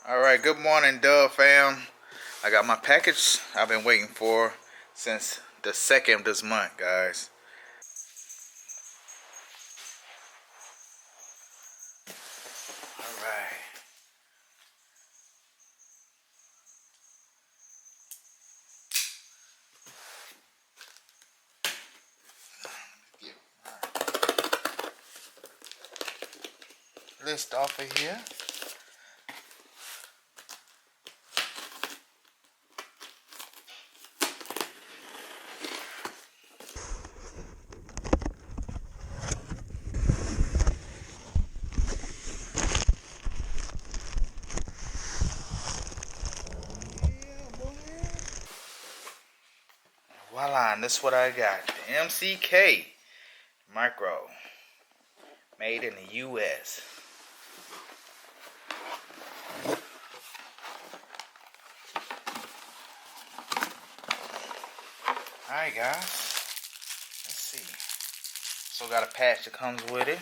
Alright, good morning, Dove fam. I got my package I've been waiting for since the 2nd of this month, guys. Alright. List off of here. Voila, and this is what I got. The MCK Micro. Made in the US. Alright guys. Let's see. So got a patch that comes with it.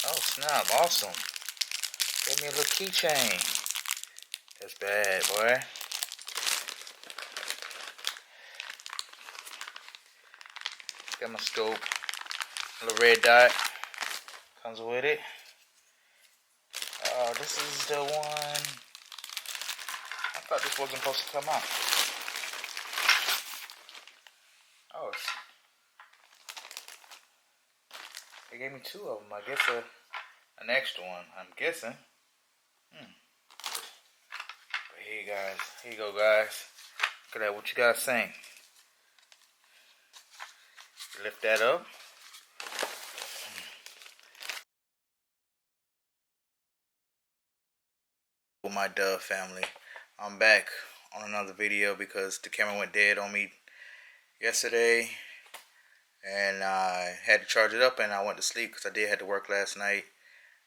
Oh snap, awesome. Gave me a little keychain. That's bad, boy. Got my scope. A little red dot comes with it. Oh, this is the one. I thought this wasn't supposed to come out. Oh, they gave me two of them. I guess an extra one. I'm guessing. But here you guys. Here you go, guys. Look at that. What you guys think? Lift that up. With my Dove family, I'm back on another video because the camera went dead on me yesterday, and I had to charge it up, and I went to sleep because I did have to work last night.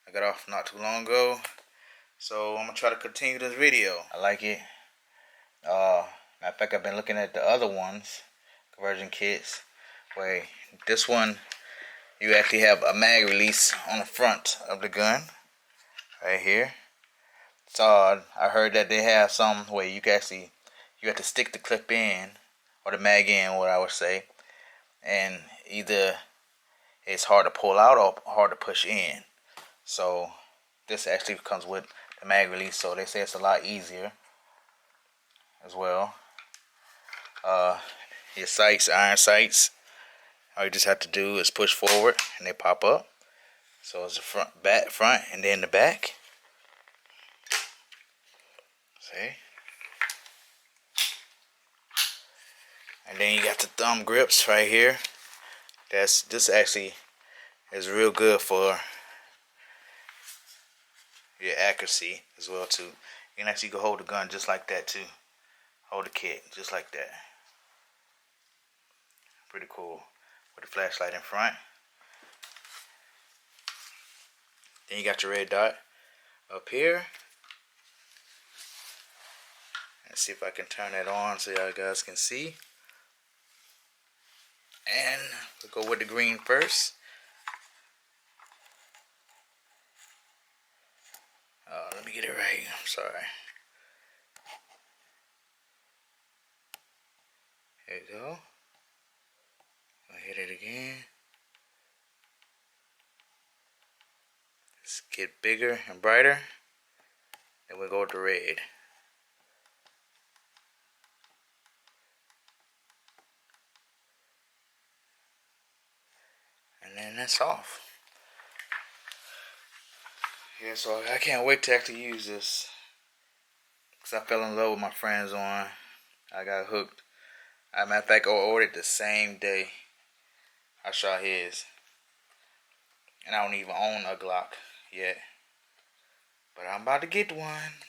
I got off not too long ago, so I'm gonna try to continue this video. I like it. Matter of fact, I've been looking at the other ones, conversion kits. Where this one, you actually have a mag release on the front of the gun, right here. So I heard that they have some where you can actually, you have to stick the clip in, or the mag in, what I would say, and either it's hard to pull out or hard to push in. So this actually comes with the mag release, so they say it's a lot easier as well. Your sights, iron sights, all you just have to do is push forward and they pop up. So it's the front, and then the back. See? And then you got the thumb grips right here. This actually is real good for your accuracy as well too. You can actually go hold the gun just like that too. Hold the kit just like that. Pretty cool. With the flashlight in front. Then you got your red dot up here. Let's see if I can turn that on so y'all guys can see. And we'll go with the green first. Let me get it right. I'm sorry. There you go. I'll hit it again. Let's get bigger and brighter. Then we'll go with the red. And then that's off. Yeah, so I can't wait to actually use this. Because I fell in love with my friend's on. I got hooked. As a matter of fact, I ordered the same day I shot his. And I don't even own a Glock yet. But I'm about to get one.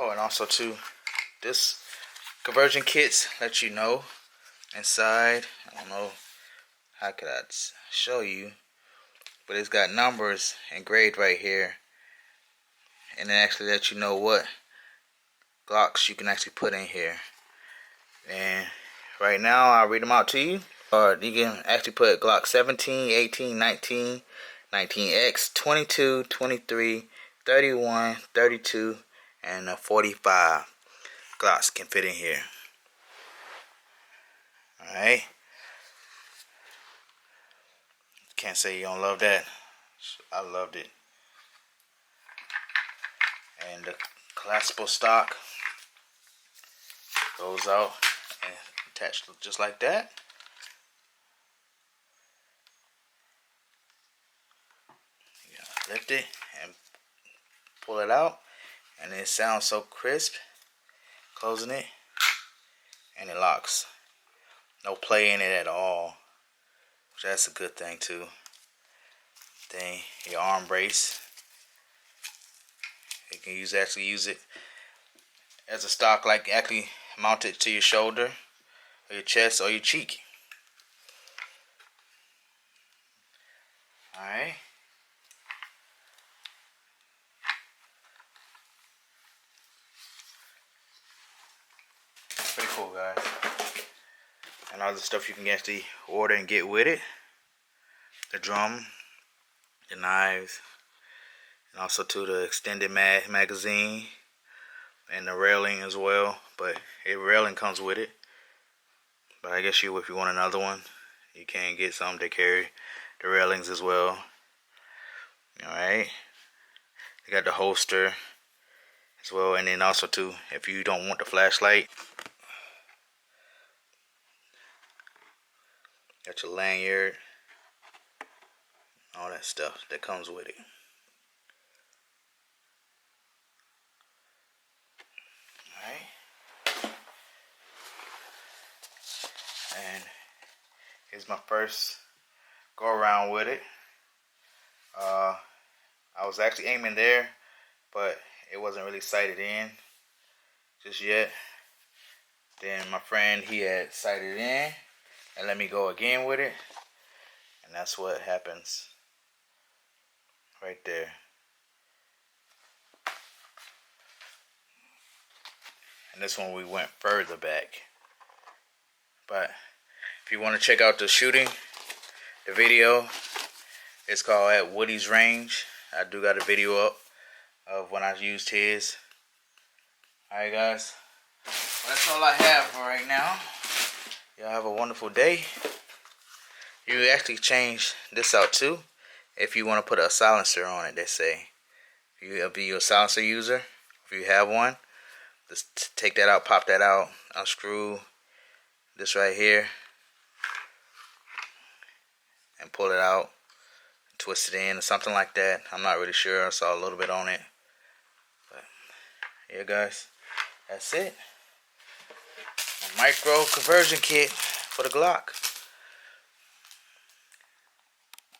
Oh, and also too, this conversion kits let you know inside. I don't know how could I show you, but it's got numbers engraved right here, and it actually lets you know what Glocks you can actually put in here. And right now I'll read them out to you. You can actually put Glock 17, 18, 19, 19X, 22, 23, 31, 32, and 45 Glocks can fit in here. Alright. Can't say you don't love that. I loved it. And the collapsible stock goes out and attached just like that. You gotta lift it and pull it out, and it sounds so crisp. Closing it, and it locks. No play in it at all, which that's a good thing too. Then your arm brace, you can actually use it as a stock, like actually mount it to your shoulder or your chest or your cheek. Alright. Pretty cool, guys. And all the stuff you can actually order and get with it. The drum, the knives, and also to the extended magazine, and the railing as well. But a railing comes with it. But I guess if you want another one, you can get some to carry the railings as well. Alright. You got the holster as well, and then also too, if you don't want the flashlight, got your lanyard, all that stuff that comes with it. Alright. And here's my first go around with it. I was actually aiming there, but it wasn't really sighted in just yet. Then my friend, he had sighted in and let me go again with it, and that's what happens right there. And this one we went further back. But if you want to check out the shooting, the video, it's called At Woody's Range. I do got a video up of when I used his. Alright, guys, well, that's all I have for right now. Y'all have a wonderful day. You actually change this out too if you want to put a silencer on it. They say if you're a silencer user, if you have one, just take that out, pop that out, unscrew this right here, and pull it out, twist it in or something like that. I'm not really sure. I saw a little bit on it, but yeah, guys, that's it. A micro conversion kit for the Glock.